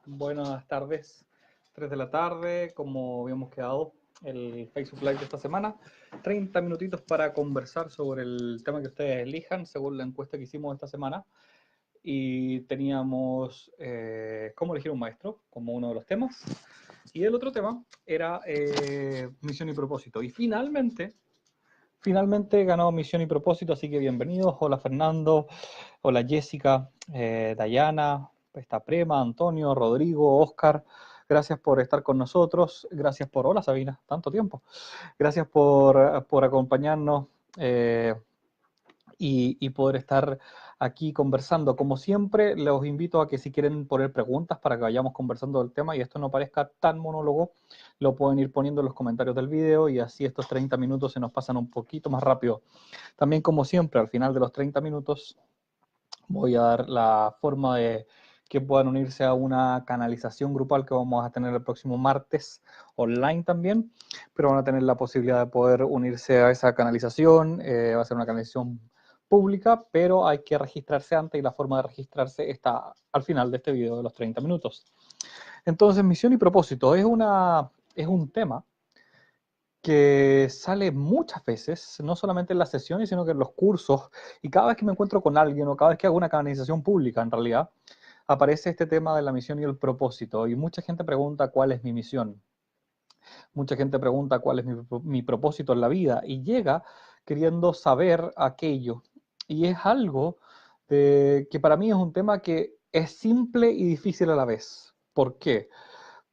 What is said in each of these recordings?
Buenas tardes, 3 de la tarde, como habíamos quedado el Facebook Live de esta semana, 30 minutitos para conversar sobre el tema que ustedes elijan según la encuesta que hicimos esta semana, y teníamos cómo elegir un maestro como uno de los temas, y el otro tema era misión y propósito, y finalmente ganó misión y propósito, así que bienvenidos. Hola Fernando, hola Jessica, Dayana, está Prema, Antonio, Rodrigo, Oscar. Gracias por estar con nosotros. Gracias por... Hola Sabina, tanto tiempo. Gracias por acompañarnos y poder estar aquí conversando. Como siempre, los invito a que si quieren poner preguntas para que vayamos conversando del tema y esto no parezca tan monólogo, lo pueden ir poniendo en los comentarios del video y así estos 30 minutos se nos pasan un poquito más rápido. También, como siempre, al final de los 30 minutos voy a dar la forma de que puedan unirse a una canalización grupal que vamos a tener el próximo martes online también, pero van a tener la posibilidad de poder unirse a esa canalización. Va a ser una canalización pública, pero hay que registrarse antes y la forma de registrarse está al final de este video de los 30 minutos. Entonces, misión y propósito es un tema que sale muchas veces, no solamente en las sesiones, sino que en los cursos, y cada vez que me encuentro con alguien o cada vez que hago una canalización pública, en realidad, aparece este tema de la misión y el propósito, y mucha gente pregunta cuál es mi misión, mucha gente pregunta cuál es mi propósito en la vida, y llega queriendo saber aquello, y es algo que para mí es un tema que es simple y difícil a la vez. ¿Por qué?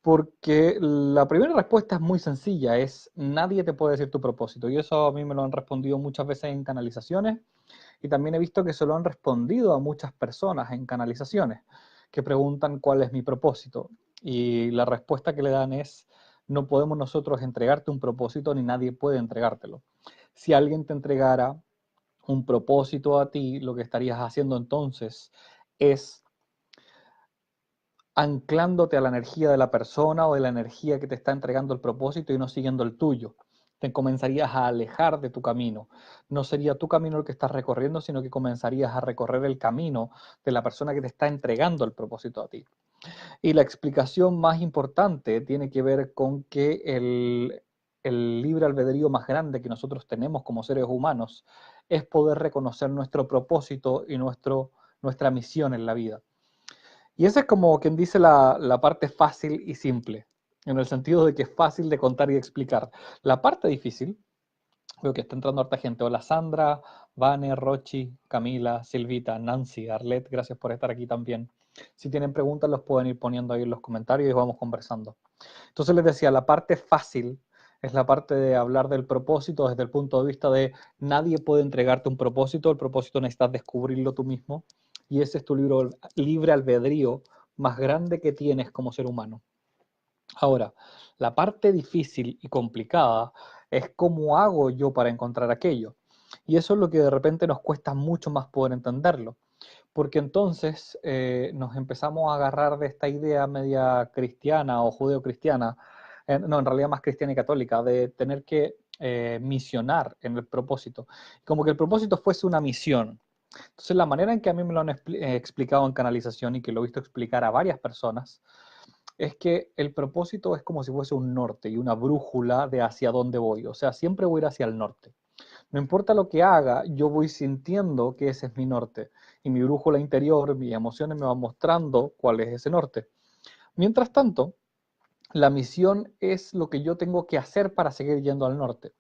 Porque la primera respuesta es muy sencilla, es nadie te puede decir tu propósito. Y eso a mí me lo han respondido muchas veces en canalizaciones y también he visto que se lo han respondido a muchas personas en canalizaciones que preguntan cuál es mi propósito. Y la respuesta que le dan es, no podemos nosotros entregarte un propósito ni nadie puede entregártelo. Si alguien te entregara un propósito a ti, lo que estarías haciendo entonces es anclándote a la energía de la persona o de la energía que te está entregando el propósito y no siguiendo el tuyo. Te comenzarías a alejar de tu camino. No sería tu camino el que estás recorriendo, sino que comenzarías a recorrer el camino de la persona que te está entregando el propósito a ti. Y la explicación más importante tiene que ver con que el libre albedrío más grande que nosotros tenemos como seres humanos es poder reconocer nuestro propósito y nuestra misión en la vida. Y esa es como quien dice la parte fácil y simple, en el sentido de que es fácil de contar y explicar. La parte difícil, veo que está entrando harta gente. Hola Sandra, Vane, Rochi, Camila, Silvita, Nancy, Arlet, gracias por estar aquí también. Si tienen preguntas los pueden ir poniendo ahí en los comentarios y vamos conversando. Entonces les decía, la parte fácil es la parte de hablar del propósito desde el punto de vista de nadie puede entregarte un propósito, el propósito necesitas descubrirlo tú mismo y ese es tu libre albedrío más grande que tienes como ser humano. Ahora, la parte difícil y complicada es cómo hago yo para encontrar aquello. Y eso es lo que de repente nos cuesta mucho más poder entenderlo. Porque entonces nos empezamos a agarrar de esta idea media cristiana o judeocristiana, no, en realidad más cristiana y católica, de tener que misionar en el propósito. Como que el propósito fuese una misión. Entonces la manera en que a mí me lo han explicado en canalización y que lo he visto explicar a varias personas, es que el propósito es como si fuese un norte y una brújula de hacia dónde voy. O sea, siempre voy a ir hacia el norte. No importa lo que haga, yo voy sintiendo que ese es mi norte. Y mi brújula interior, mis emociones me van mostrando cuál es ese norte. Mientras tanto, la misión es lo que yo tengo que hacer para seguir yendo al norte.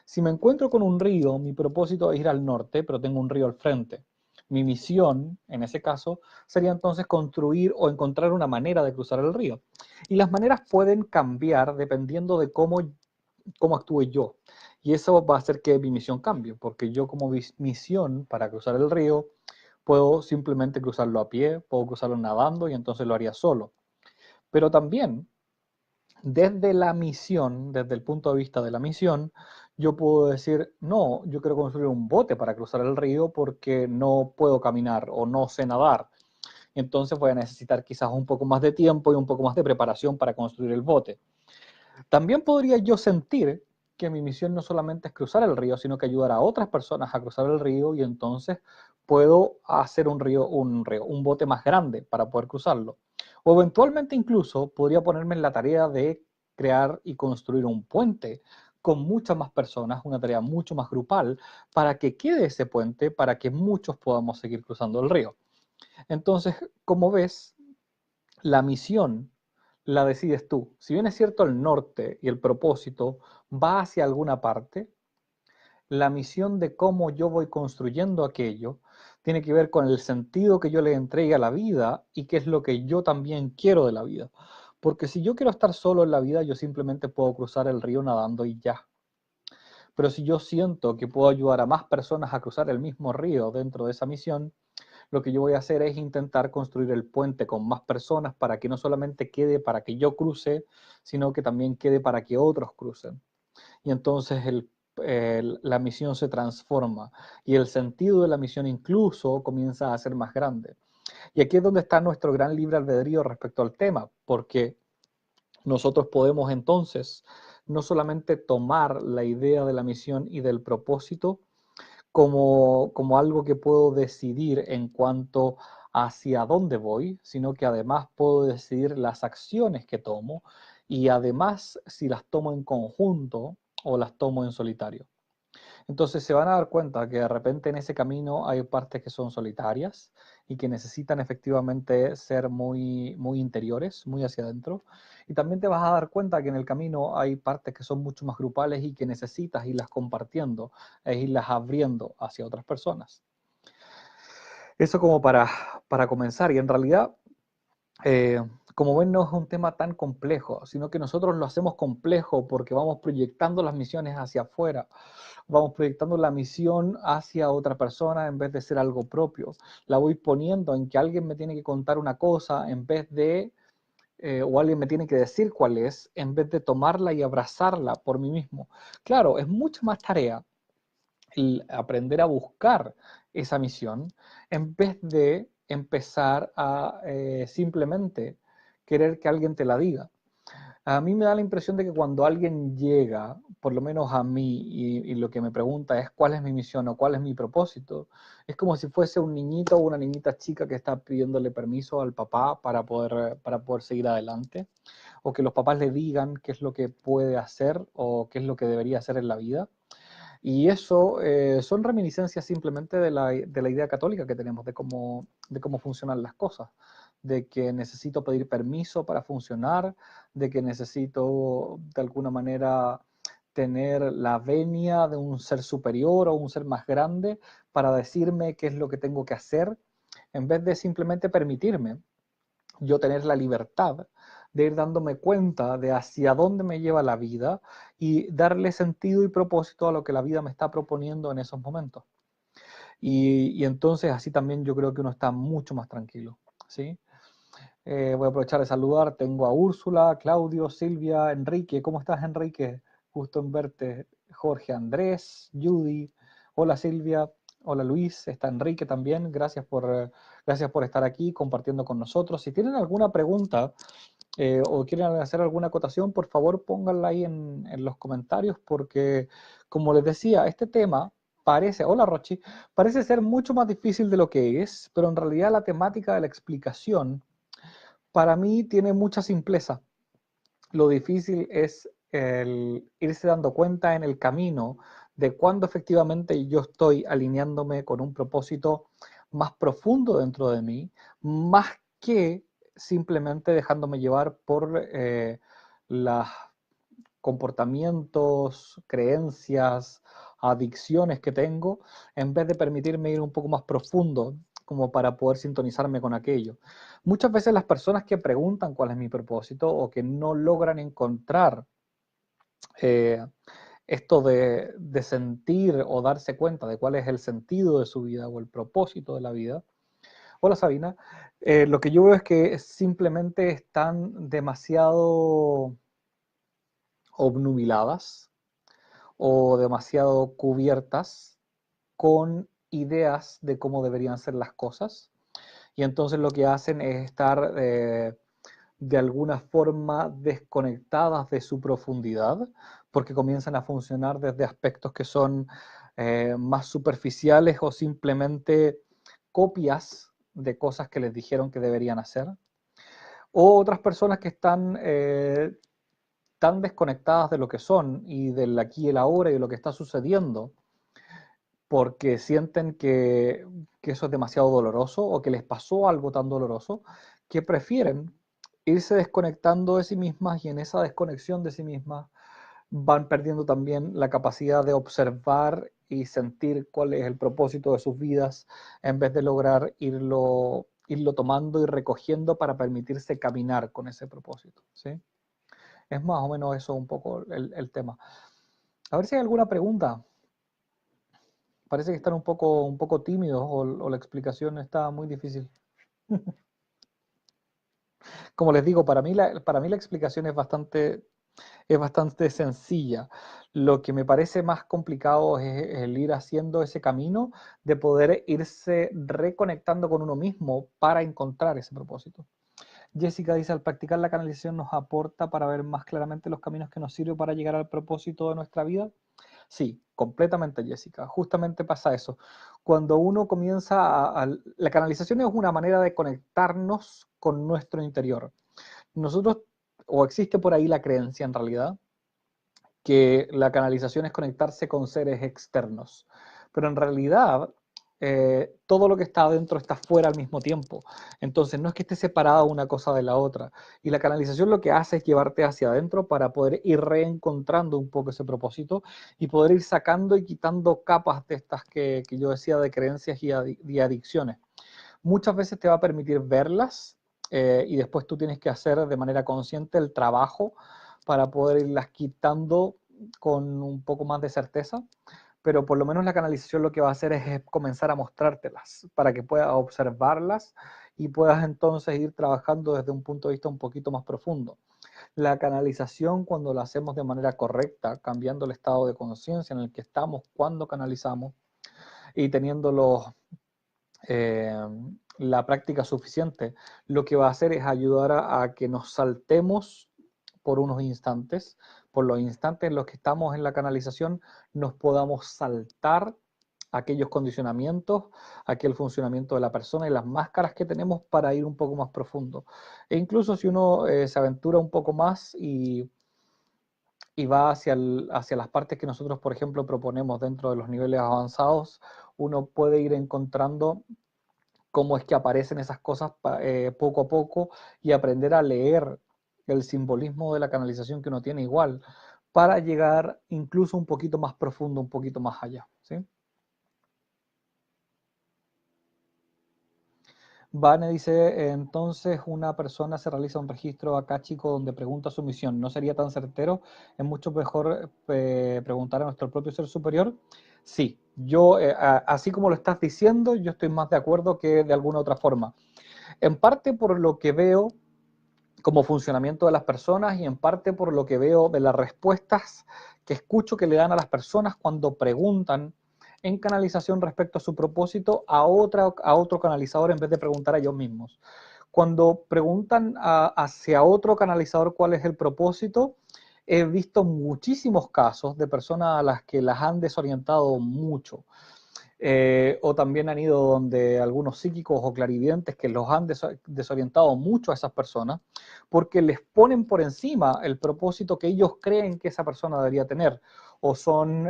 Si me encuentro con un río, mi propósito es ir al norte, pero tengo un río al frente. Mi misión, en ese caso, sería entonces construir o encontrar una manera de cruzar el río. Y las maneras pueden cambiar dependiendo de cómo actúe yo. Y eso va a hacer que mi misión cambie, porque yo como misión para cruzar el río, puedo simplemente cruzarlo a pie, puedo cruzarlo nadando y entonces lo haría solo. Pero también desde la misión, desde el punto de vista de la misión, yo puedo decir, no, yo quiero construir un bote para cruzar el río porque no puedo caminar o no sé nadar. Entonces voy a necesitar quizás un poco más de tiempo y un poco más de preparación para construir el bote. También podría yo sentir que mi misión no solamente es cruzar el río, sino que ayudar a otras personas a cruzar el río y entonces puedo hacer un bote más grande para poder cruzarlo. O eventualmente incluso podría ponerme en la tarea de crear y construir un puente con muchas más personas, una tarea mucho más grupal, para que quede ese puente, para que muchos podamos seguir cruzando el río. Entonces, como ves, la misión la decides tú. Si bien es cierto el norte y el propósito va hacia alguna parte, la misión de cómo yo voy construyendo aquello tiene que ver con el sentido que yo le entregue a la vida y qué es lo que yo también quiero de la vida. Porque si yo quiero estar solo en la vida, yo simplemente puedo cruzar el río nadando y ya. Pero si yo siento que puedo ayudar a más personas a cruzar el mismo río dentro de esa misión, lo que yo voy a hacer es intentar construir el puente con más personas para que no solamente quede para que yo cruce, sino que también quede para que otros crucen. Y entonces la misión se transforma y el sentido de la misión incluso comienza a ser más grande. Y aquí es donde está nuestro gran libre albedrío respecto al tema, porque nosotros podemos entonces no solamente tomar la idea de la misión y del propósito como algo que puedo decidir en cuanto hacia dónde voy, sino que además puedo decidir las acciones que tomo y además si las tomo en conjunto o las tomo en solitario. Entonces se van a dar cuenta que de repente en ese camino hay partes que son solitarias y que necesitan efectivamente ser muy, muy interiores, muy hacia adentro. Y también te vas a dar cuenta que en el camino hay partes que son mucho más grupales y que necesitas irlas compartiendo e irlas abriendo hacia otras personas. Eso como para comenzar. Y en realidad eh, como ven, no es un tema tan complejo, sino que nosotros lo hacemos complejo porque vamos proyectando las misiones hacia afuera, vamos proyectando la misión hacia otra persona en vez de ser algo propio. La voy poniendo en que alguien me tiene que contar una cosa en vez de, o alguien me tiene que decir cuál es, en vez de tomarla y abrazarla por mí mismo. Claro, es mucha más tarea el aprender a buscar esa misión en vez de empezar a simplemente querer que alguien te la diga. A mí me da la impresión de que cuando alguien llega, por lo menos a mí, y lo que me pregunta es cuál es mi misión o cuál es mi propósito, es como si fuese un niñito o una niñita chica que está pidiéndole permiso al papá para poder seguir adelante, o que los papás le digan qué es lo que puede hacer o qué es lo que debería hacer en la vida. Y eso son reminiscencias simplemente de la idea católica que tenemos de cómo funcionan las cosas, de que necesito pedir permiso para funcionar, de que necesito de alguna manera tener la venia de un ser superior o un ser más grande para decirme qué es lo que tengo que hacer, en vez de simplemente permitirme yo tener la libertad de ir dándome cuenta de hacia dónde me lleva la vida y darle sentido y propósito a lo que la vida me está proponiendo en esos momentos. Y entonces así también yo creo que uno está mucho más tranquilo, ¿sí? Voy a aprovechar de saludar, tengo a Úrsula, Claudio, Silvia, Enrique, ¿cómo estás Enrique? Gusto en verte, Jorge, Andrés, Judy, hola Silvia, hola Luis, está Enrique también, gracias por estar aquí compartiendo con nosotros. Si tienen alguna pregunta o quieren hacer alguna acotación, por favor pónganla ahí en los comentarios porque, como les decía, este tema parece, hola Rochi, parece ser mucho más difícil de lo que es, pero en realidad la temática de la explicación para mí tiene mucha simpleza. Lo difícil es el irse dando cuenta en el camino de cuándo efectivamente yo estoy alineándome con un propósito más profundo dentro de mí, más que simplemente dejándome llevar por los comportamientos, creencias, adicciones que tengo, en vez de permitirme ir un poco más profundo como para poder sintonizarme con aquello. Muchas veces las personas que preguntan cuál es mi propósito o que no logran encontrar eh, esto de sentir o darse cuenta de cuál es el sentido de su vida o el propósito de la vida. Hola Sabina, lo que yo veo es que simplemente están demasiado obnubiladas o demasiado cubiertas con ideas de cómo deberían ser las cosas. Y entonces lo que hacen es estar de alguna forma desconectadas de su profundidad, porque comienzan a funcionar desde aspectos que son más superficiales o simplemente copias de cosas que les dijeron que deberían hacer. O otras personas que están tan desconectadas de lo que son y del aquí y el ahora y de lo que está sucediendo, porque sienten que eso es demasiado doloroso o que les pasó algo tan doloroso, que prefieren irse desconectando de sí mismas, y en esa desconexión de sí mismas van perdiendo también la capacidad de observar y sentir cuál es el propósito de sus vidas, en vez de lograr irlo tomando y recogiendo para permitirse caminar con ese propósito, ¿sí? Es más o menos eso un poco el tema. A ver si hay alguna pregunta. Parece que están un poco tímidos, o la explicación está muy difícil. Como les digo, para mí la explicación es bastante sencilla. Lo que me parece más complicado es el ir haciendo ese camino de poder irse reconectando con uno mismo para encontrar ese propósito. Jessica dice, al practicar la canalización nos aporta para ver más claramente los caminos que nos sirven para llegar al propósito de nuestra vida. Sí, completamente, Jessica. Justamente pasa eso. Cuando uno comienza la canalización es una manera de conectarnos con nuestro interior. Nosotros, o existe por ahí la creencia en realidad, que la canalización es conectarse con seres externos, pero en realidad todo lo que está adentro está fuera al mismo tiempo. Entonces no es que esté separada una cosa de la otra, y la canalización lo que hace es llevarte hacia adentro para poder ir reencontrando un poco ese propósito y poder ir sacando y quitando capas de estas que yo decía, de creencias y adicciones. Muchas veces te va a permitir verlas, y después tú tienes que hacer de manera consciente el trabajo para poder irlas quitando con un poco más de certeza, pero por lo menos la canalización lo que va a hacer es comenzar a mostrártelas para que puedas observarlas y puedas entonces ir trabajando desde un punto de vista un poquito más profundo. La canalización, cuando la hacemos de manera correcta, cambiando el estado de conciencia en el que estamos cuando canalizamos y teniendo eh, la práctica suficiente, lo que va a hacer es ayudar a que nos saltemos por unos instantes, por los instantes en los que estamos en la canalización, nos podamos saltar aquellos condicionamientos, aquel funcionamiento de la persona y las máscaras que tenemos para ir un poco más profundo. E incluso si uno se aventura un poco más y va hacia las partes que nosotros, por ejemplo, proponemos dentro de los niveles avanzados, uno puede ir encontrando cómo es que aparecen esas cosas poco a poco, y aprender a leer el simbolismo de la canalización que uno tiene igual, para llegar incluso un poquito más profundo, un poquito más allá, ¿sí? Vane dice, entonces una persona se realiza un registro akáshico donde pregunta su misión. ¿No sería tan certero? ¿Es mucho mejor preguntar a nuestro propio ser superior? Sí, yo, así como lo estás diciendo, yo estoy más de acuerdo que de alguna otra forma. En parte por lo que veo como funcionamiento de las personas, y en parte por lo que veo de las respuestas que escucho que le dan a las personas cuando preguntan en canalización respecto a su propósito a otro canalizador, en vez de preguntar a ellos mismos. Cuando preguntan hacia otro canalizador cuál es el propósito, he visto muchísimos casos de personas a las que las han desorientado mucho. O también han ido donde algunos psíquicos o clarividentes que los han desorientado mucho a esas personas, porque les ponen por encima el propósito que ellos creen que esa persona debería tener. O son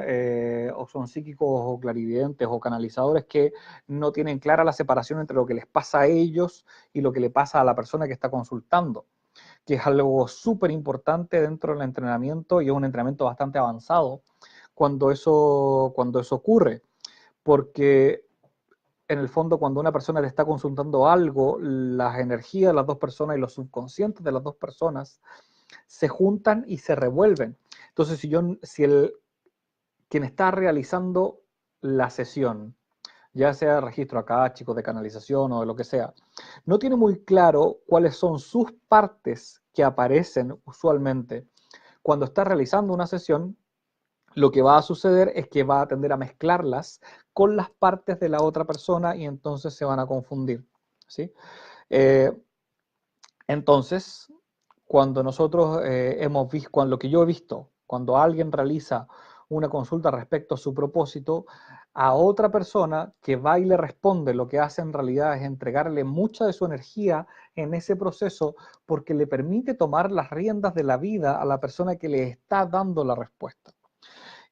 psíquicos o clarividentes o canalizadores que no tienen clara la separación entre lo que les pasa a ellos y lo que le pasa a la persona que está consultando, que es algo súper importante dentro del entrenamiento, y es un entrenamiento bastante avanzado cuando eso ocurre, porque en el fondo, cuando una persona te está consultando algo, las energías de las dos personas y los subconscientes de las dos personas se juntan y se revuelven. Entonces, quien está realizando la sesión, ya sea registro acá, chicos, de canalización o de lo que sea, no tiene muy claro cuáles son sus partes que aparecen usualmente cuando está realizando una sesión, lo que va a suceder es que va a tender a mezclarlas con las partes de la otra persona, y entonces se van a confundir, ¿sí? Eh, entonces, cuando nosotros hemos visto, lo que yo he visto Cuando alguien realiza una consulta respecto a su propósito, a otra persona que va y le responde, lo que hace en realidad es entregarle mucha de su energía en ese proceso porque le permite tomar las riendas de la vida a la persona que le está dando la respuesta.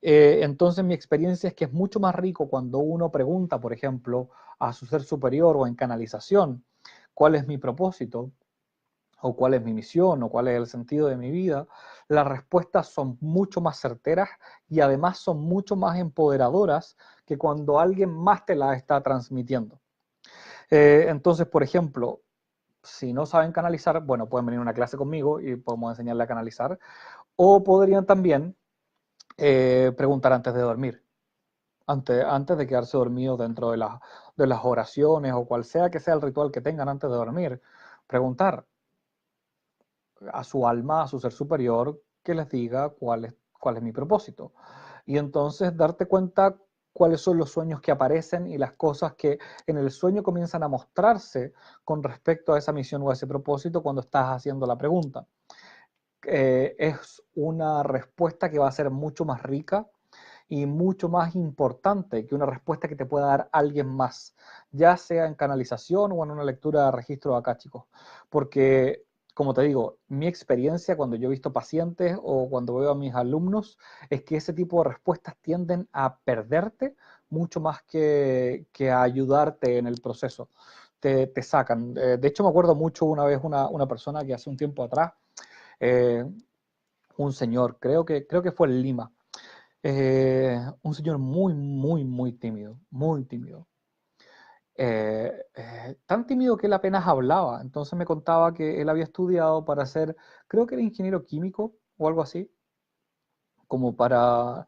Entonces mi experiencia es que es mucho más rico cuando uno pregunta, por ejemplo, a su ser superior o en canalización, ¿cuál es mi propósito? O cuál es mi misión, o cuál es el sentido de mi vida, las respuestas son mucho más certeras y además son mucho más empoderadoras que cuando alguien más te la está transmitiendo. Entonces, por ejemplo, si no saben canalizar, bueno, pueden venir a una clase conmigo y podemos enseñarle a canalizar, o podrían también preguntar antes de dormir, antes de quedarse dormidos dentro de las oraciones o cual sea que sea el ritual que tengan antes de dormir, preguntar a su alma, a su ser superior, que les diga cuál es mi propósito. Y entonces darte cuenta cuáles son los sueños que aparecen y las cosas que en el sueño comienzan a mostrarse con respecto a esa misión o a ese propósito cuando estás haciendo la pregunta. Es una respuesta que va a ser mucho más rica y mucho más importante que una respuesta que te pueda dar alguien más, ya sea en canalización o en una lectura de registro acá, chicos. Porque, como te digo, mi experiencia cuando yo he visto pacientes o cuando veo a mis alumnos es que ese tipo de respuestas tienden a perderte mucho más que a ayudarte en el proceso. Te sacan. De hecho, me acuerdo mucho una vez una persona que hace un tiempo atrás, eh, un señor, creo que fue en Lima, un señor muy, muy, muy tímido, muy tímido. Tan tímido que él apenas hablaba. Entonces me contaba que él había estudiado para ser, creo que era ingeniero químico o algo así, como para,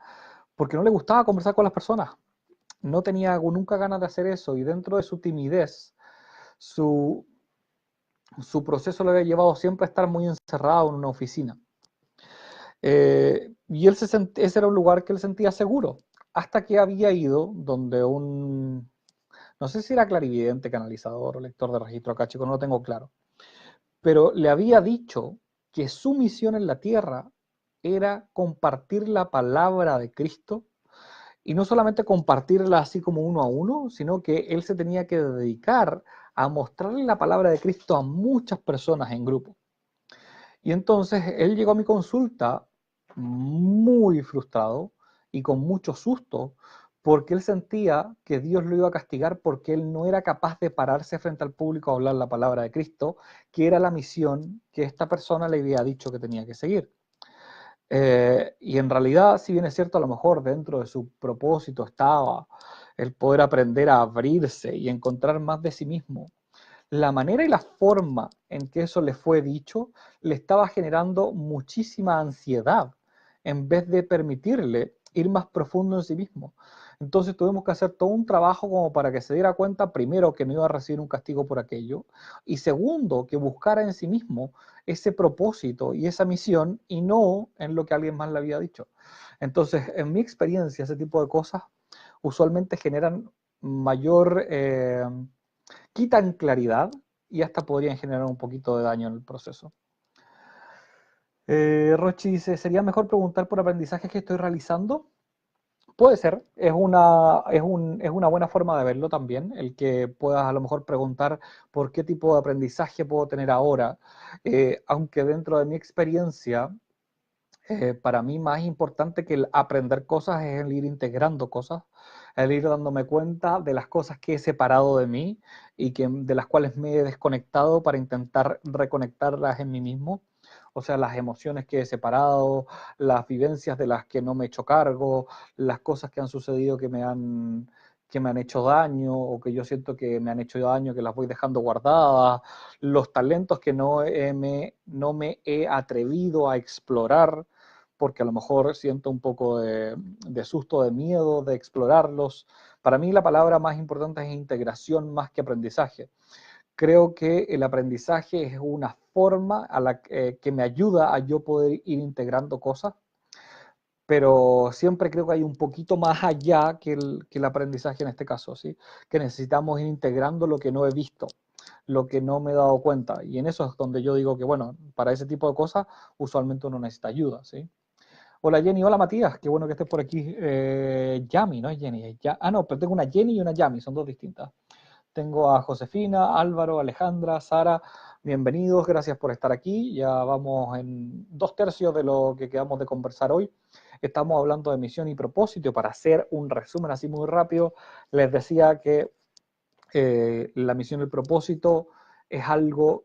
porque no le gustaba conversar con las personas. No tenía nunca ganas de hacer eso y dentro de su timidez, su, su proceso le había llevado siempre a estar muy encerrado en una oficina. Y ese era un lugar que él sentía seguro, hasta que había ido donde no sé si era clarividente, canalizador o lector de registro acá, chico, no lo tengo claro, pero le había dicho que su misión en la tierra era compartir la palabra de Cristo y no solamente compartirla así como uno a uno, sino que él se tenía que dedicar a mostrarle la palabra de Cristo a muchas personas en grupo. Y entonces él llegó a mi consulta muy frustrado y con mucho susto, porque él sentía que Dios lo iba a castigar porque él no era capaz de pararse frente al público a hablar la palabra de Cristo, que era la misión que esta persona le había dicho que tenía que seguir. Y en realidad, si bien es cierto, a lo mejor dentro de su propósito estaba el poder aprender a abrirse y encontrar más de sí mismo, la manera y la forma en que eso le fue dicho le estaba generando muchísima ansiedad en vez de permitirle ir más profundo en sí mismo. Entonces tuvimos que hacer todo un trabajo como para que se diera cuenta, primero, que no iba a recibir un castigo por aquello, y segundo, que buscara en sí mismo ese propósito y esa misión y no en lo que alguien más le había dicho. Entonces, en mi experiencia, ese tipo de cosas usualmente generan mayor quitan claridad y hasta podrían generar un poquito de daño en el proceso. Rochi dice, ¿sería mejor preguntar por aprendizajes que estoy realizando? Puede ser, es una buena forma de verlo también, el que puedas a lo mejor preguntar por qué tipo de aprendizaje puedo tener ahora, aunque dentro de mi experiencia, para mí más importante que el aprender cosas es el ir integrando cosas, el ir dándome cuenta de las cosas que he separado de mí y de las cuales me he desconectado para intentar reconectarlas en mí mismo. O sea, las emociones que he separado, las vivencias de las que no me he hecho cargo, las cosas que han sucedido que me han hecho daño o que yo siento que me han hecho daño, que las voy dejando guardadas, los talentos que no me he atrevido a explorar porque a lo mejor siento un poco de susto, de miedo, de explorarlos. Para mí la palabra más importante es integración más que aprendizaje. Creo que el aprendizaje es una forma que me ayuda a yo poder ir integrando cosas, pero siempre creo que hay un poquito más allá que el aprendizaje en este caso, ¿sí? Que necesitamos ir integrando lo que no he visto, lo que no me he dado cuenta. Y en eso es donde yo digo que, bueno, para ese tipo de cosas usualmente uno necesita ayuda, ¿sí? Hola Jenny, hola Matías, qué bueno que estés por aquí. Yami, no es Jenny, no, pero tengo una Jenny y una Yami, son dos distintas. Tengo a Josefina, Álvaro, Alejandra, Sara, bienvenidos, gracias por estar aquí. Ya vamos en 2/3 de lo que quedamos de conversar hoy. Estamos hablando de misión y propósito. Para hacer un resumen así muy rápido, les decía que la misión y el propósito es algo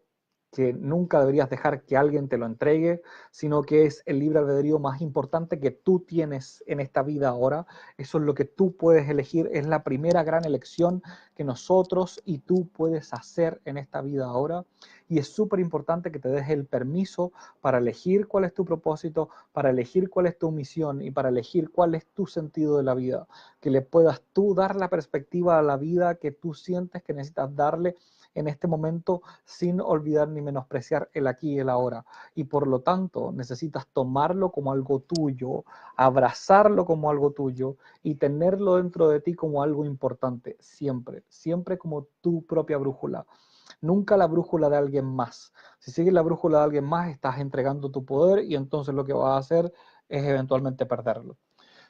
que nunca deberías dejar que alguien te lo entregue, sino que es el libre albedrío más importante que tú tienes en esta vida ahora. Eso es lo que tú puedes elegir, es la primera gran elección que nosotros y tú puedes hacer en esta vida ahora. Y es súper importante que te des el permiso para elegir cuál es tu propósito, para elegir cuál es tu misión y para elegir cuál es tu sentido de la vida. Que le puedas tú dar la perspectiva a la vida que tú sientes que necesitas darle en este momento sin olvidar ni menospreciar el aquí y el ahora. Y por lo tanto necesitas tomarlo como algo tuyo, abrazarlo como algo tuyo y tenerlo dentro de ti como algo importante, siempre, siempre como tu propia brújula. Nunca la brújula de alguien más. Si sigues la brújula de alguien más, estás entregando tu poder y entonces lo que vas a hacer es eventualmente perderlo.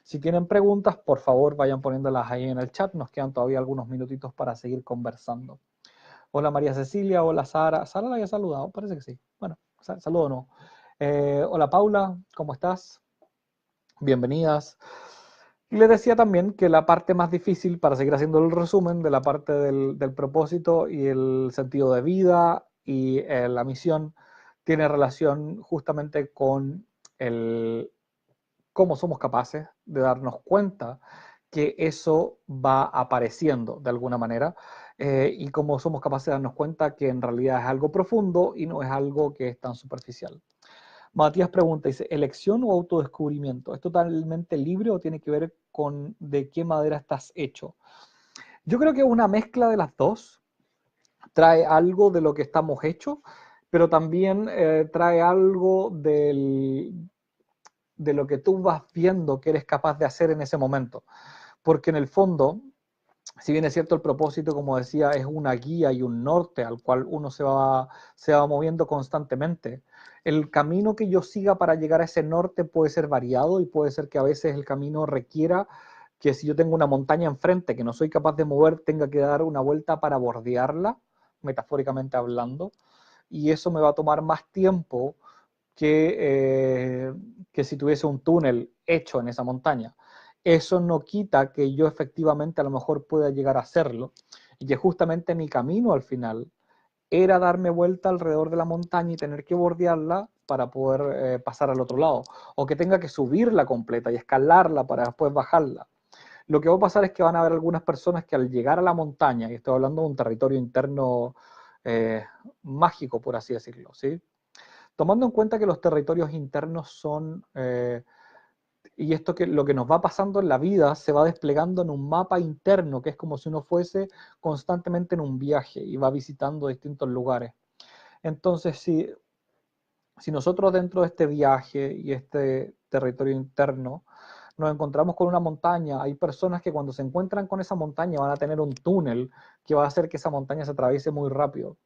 Si tienen preguntas, por favor vayan poniéndolas ahí en el chat. Nos quedan todavía algunos minutitos para seguir conversando. Hola María Cecilia, hola Sara. ¿Sara la había saludado? Parece que sí. Bueno, saludo no. Hola Paula, ¿cómo estás? Bienvenidas. Y les decía también que la parte más difícil, para seguir haciendo el resumen de la parte del propósito y el sentido de vida y la misión, tiene relación justamente con el cómo somos capaces de darnos cuenta que eso va apareciendo de alguna manera y cómo somos capaces de darnos cuenta que en realidad es algo profundo y no es algo que es tan superficial. Matías pregunta, dice, ¿elección o autodescubrimiento? ¿Es totalmente libre o tiene que ver con de qué madera estás hecho? Yo creo que una mezcla de las dos trae algo de lo que estamos hechos, pero también trae algo de lo que tú vas viendo que eres capaz de hacer en ese momento. Porque en el fondo, si bien es cierto el propósito, como decía, es una guía y un norte al cual uno se va moviendo constantemente, el camino que yo siga para llegar a ese norte puede ser variado y puede ser que a veces el camino requiera que si yo tengo una montaña enfrente que no soy capaz de mover, tenga que dar una vuelta para bordearla, metafóricamente hablando, y eso me va a tomar más tiempo que si tuviese un túnel hecho en esa montaña. Eso no quita que yo efectivamente a lo mejor pueda llegar a hacerlo y que justamente mi camino al final era darme vuelta alrededor de la montaña y tener que bordearla para poder pasar al otro lado, o que tenga que subirla completa y escalarla para después bajarla. Lo que va a pasar es que van a haber algunas personas que al llegar a la montaña, y estoy hablando de un territorio interno mágico, por así decirlo, ¿sí? Tomando en cuenta que los territorios internos son, y esto que lo que nos va pasando en la vida se va desplegando en un mapa interno, que es como si uno fuese constantemente en un viaje y va visitando distintos lugares. Entonces, si nosotros dentro de este viaje y este territorio interno nos encontramos con una montaña, hay personas que cuando se encuentran con esa montaña van a tener un túnel que va a hacer que esa montaña se atraviese muy rápido.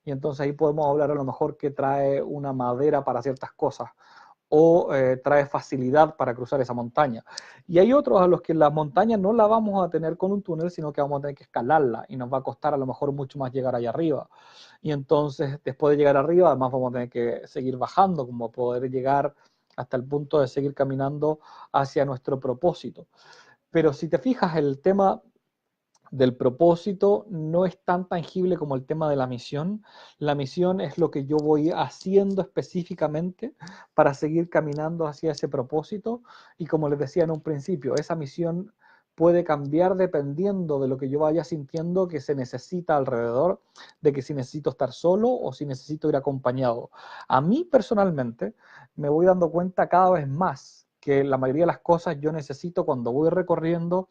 Y entonces ahí podemos hablar a lo mejor que trae una madera para ciertas cosas o trae facilidad para cruzar esa montaña. Y hay otros a los que la montaña no la vamos a tener con un túnel, sino que vamos a tener que escalarla y nos va a costar a lo mejor mucho más llegar allá arriba. Y entonces después de llegar arriba, además vamos a tener que seguir bajando, como poder llegar hasta el punto de seguir caminando hacia nuestro propósito. Pero si te fijas, el tema del propósito no es tan tangible como el tema de la misión. La misión es lo que yo voy haciendo específicamente para seguir caminando hacia ese propósito y como les decía en un principio, esa misión puede cambiar dependiendo de lo que yo vaya sintiendo que se necesita alrededor, de que si necesito estar solo o si necesito ir acompañado. A mí personalmente me voy dando cuenta cada vez más que la mayoría de las cosas yo necesito cuando voy recorriendo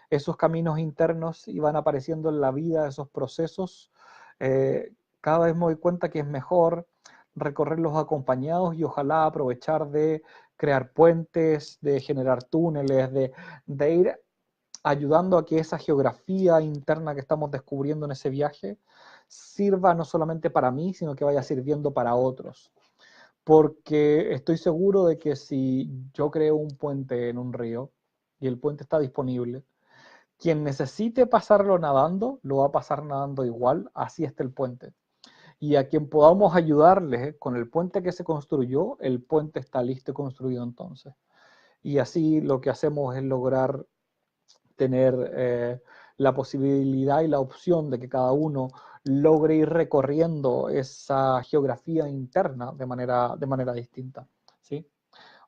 esos caminos internos y van apareciendo en la vida esos procesos, cada vez me doy cuenta que es mejor recorrerlos acompañados y ojalá aprovechar de crear puentes, de generar túneles, de ir ayudando a que esa geografía interna que estamos descubriendo en ese viaje sirva no solamente para mí, sino que vaya sirviendo para otros. porque estoy seguro de que si yo creo un puente en un río y el puente está disponible, quien necesite pasarlo nadando, lo va a pasar nadando igual, así está el puente. Y a quien podamos ayudarle con el puente que se construyó, el puente está listo y construido entonces. Y así lo que hacemos es lograr tener la posibilidad y la opción de que cada uno logre ir recorriendo esa geografía interna de manera distinta. ¿Sí?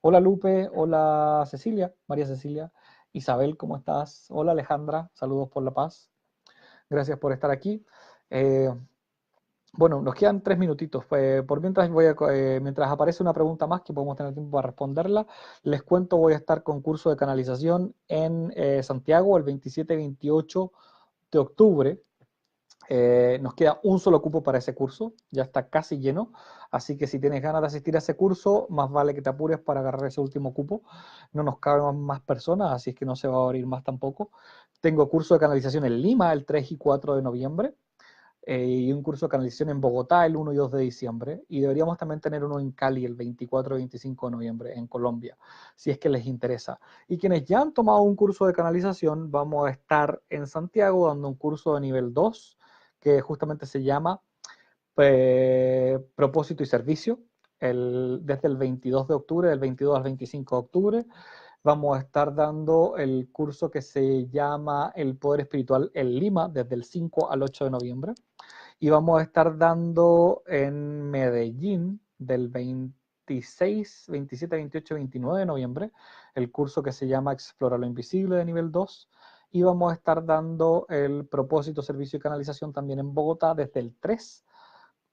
Hola Lupe, hola Cecilia, María Cecilia, Isabel, ¿cómo estás? Hola Alejandra, saludos por La Paz, gracias por estar aquí. Eh, bueno, nos quedan 3 minutitos. Por mientras mientras aparece una pregunta más que podemos tener tiempo para responderla, les cuento, voy a estar con curso de canalización en Santiago el 27 y 28 de octubre. Nos queda un solo cupo para ese curso, ya está casi lleno, así que si tienes ganas de asistir a ese curso, más vale que te apures para agarrar ese último cupo. No nos caben más personas, así es que no se va a abrir más tampoco. Tengo curso de canalización en Lima el 3 y 4 de noviembre y un curso de canalización en Bogotá el 1 y 2 de diciembre, y deberíamos también tener uno en Cali el 24 y 25 de noviembre en Colombia, si es que les interesa. Y quienes ya han tomado un curso de canalización, vamos a estar en Santiago dando un curso de nivel 2, que justamente se llama Propósito y Servicio, desde el 22 de octubre, del 22 al 25 de octubre. Vamos a estar dando el curso que se llama El Poder Espiritual en Lima, desde el 5 al 8 de noviembre. Y vamos a estar dando en Medellín del 26, 27, 28, 29 de noviembre el curso que se llama Explora lo Invisible de nivel 2. Y vamos a estar dando el propósito, servicio y canalización también en Bogotá desde el 3,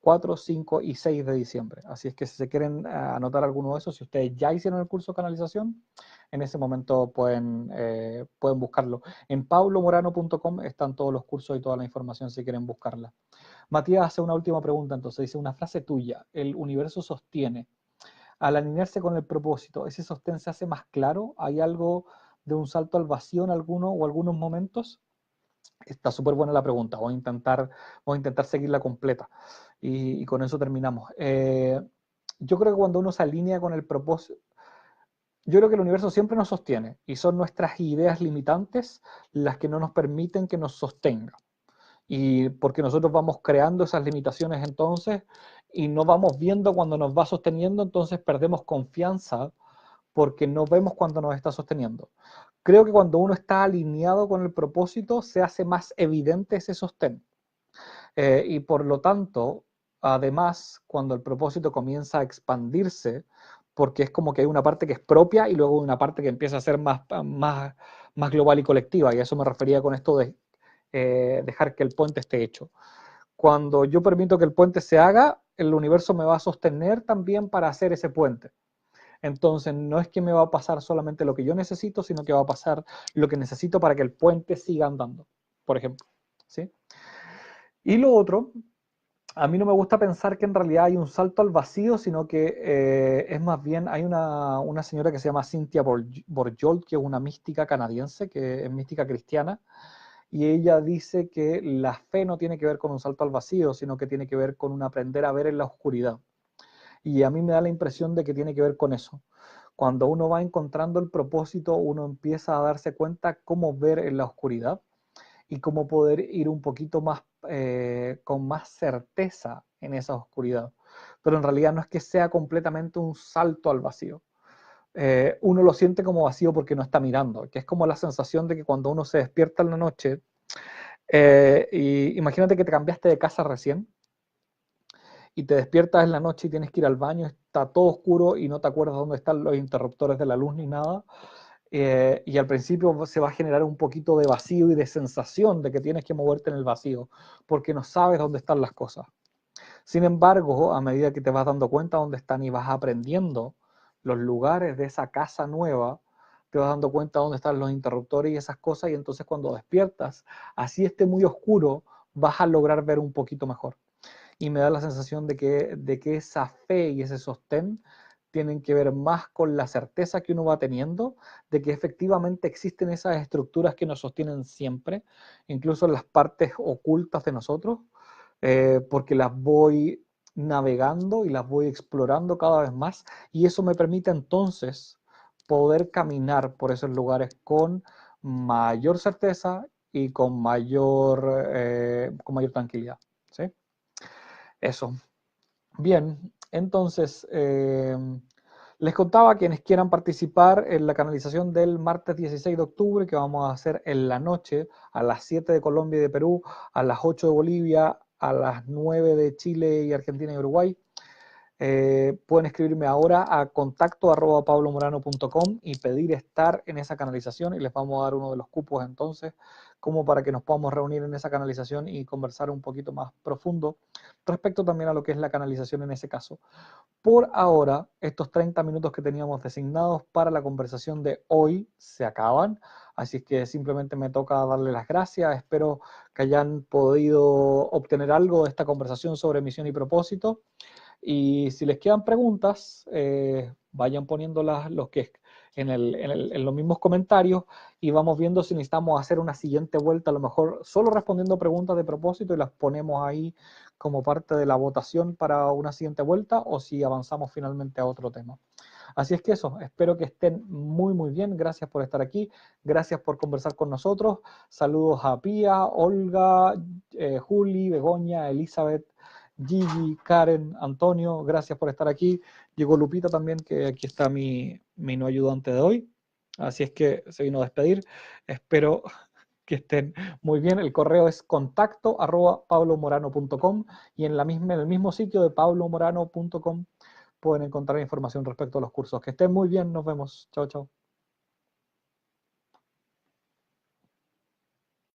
4, 5 y 6 de diciembre. Así es que si se quieren anotar alguno de esos, si ustedes ya hicieron el curso de canalización, en ese momento pueden buscarlo. En paulomorano.com están todos los cursos y toda la información si quieren buscarla. Matías hace una última pregunta, entonces dice, una frase tuya, el universo sostiene. Al alinearse con el propósito, ¿ese sostén se hace más claro? ¿Hay algo de un salto al vacío en alguno o algunos momentos? Está súper buena la pregunta, voy a intentar seguirla completa y con eso terminamos. Yo creo que cuando uno se alinea con el propósito, yo creo que el universo siempre nos sostiene y son nuestras ideas limitantes las que no nos permiten que nos sostenga. Y porque nosotros vamos creando esas limitaciones entonces y no vamos viendo cuando nos va sosteniendo, entonces perdemos confianza porque no vemos cuando nos está sosteniendo. Creo que cuando uno está alineado con el propósito se hace más evidente ese sostén. Y por lo tanto, además, cuando el propósito comienza a expandirse, porque es como que hay una parte que es propia y luego una parte que empieza a ser más global y colectiva, y a eso me refería con esto de dejar que el puente esté hecho. Cuando yo permito que el puente se haga, el universo me va a sostener también para hacer ese puente. Entonces, no es que me va a pasar solamente lo que yo necesito, sino que va a pasar lo que necesito para que el puente siga andando, por ejemplo. ¿Sí? Y lo otro, a mí no me gusta pensar que en realidad hay un salto al vacío, sino que es más bien, hay una señora que se llama Cynthia Bourgeois, que es una mística canadiense, que es mística cristiana, y ella dice que la fe no tiene que ver con un salto al vacío, sino que tiene que ver con un aprender a ver en la oscuridad. Y a mí me da la impresión de que tiene que ver con eso. Cuando uno va encontrando el propósito, uno empieza a darse cuenta cómo ver en la oscuridad y cómo poder ir un poquito más, con más certeza en esa oscuridad. Pero en realidad no es que sea completamente un salto al vacío. Uno lo siente como vacío porque no está mirando, que es como la sensación de que cuando uno se despierta en la noche, y imagínate que te cambiaste de casa recién y te despiertas en la noche y tienes que ir al baño, está todo oscuro y no te acuerdas dónde están los interruptores de la luz ni nada. Y al principio se va a generar un poquito de vacío y de sensación de que tienes que moverte en el vacío, porque no sabes dónde están las cosas. Sin embargo, a medida que te vas dando cuenta dónde están y vas aprendiendo los lugares de esa casa nueva, te vas dando cuenta dónde están los interruptores y esas cosas, y entonces cuando despiertas, así esté muy oscuro, vas a lograr ver un poquito mejor. Y me da la sensación de que esa fe y ese sostén tienen que ver más con la certeza que uno va teniendo de que efectivamente existen esas estructuras que nos sostienen siempre, incluso en las partes ocultas de nosotros, porque las voy navegando y las voy explorando cada vez más, y eso me permite entonces poder caminar por esos lugares con mayor certeza y con mayor tranquilidad, ¿sí? Eso. Bien, entonces les contaba a quienes quieran participar en la canalización del martes 16 de octubre, que vamos a hacer en la noche, a las 7 de Colombia y de Perú, a las 8 de Bolivia, a las 9 de Chile y Argentina y Uruguay. Pueden escribirme ahora a contacto@pablomorano.com y pedir estar en esa canalización, y les vamos a dar uno de los cupos entonces, como para que nos podamos reunir en esa canalización y conversar un poquito más profundo respecto también a lo que es la canalización en ese caso. Por ahora, estos 30 minutos que teníamos designados para la conversación de hoy se acaban, así que simplemente me toca darle las gracias. Espero que hayan podido obtener algo de esta conversación sobre misión y propósito. Y si les quedan preguntas, vayan poniéndolas en los mismos comentarios, y vamos viendo si necesitamos hacer una siguiente vuelta, a lo mejor solo respondiendo preguntas de propósito, y las ponemos ahí como parte de la votación para una siguiente vuelta, o si avanzamos finalmente a otro tema. Así es que eso, espero que estén muy muy bien. Gracias por estar aquí, gracias por conversar con nosotros. Saludos a Pía, Olga, Juli, Begoña, Elizabeth, Gigi, Karen, Antonio, gracias por estar aquí. Llegó Lupita también, que aquí está mi no ayudante de hoy. Así es que se vino a despedir. Espero que estén muy bien. El correo es contacto@pablomorano.com, y en el mismo sitio de pablomorano.com pueden encontrar información respecto a los cursos. Que estén muy bien, nos vemos. Chao, chao.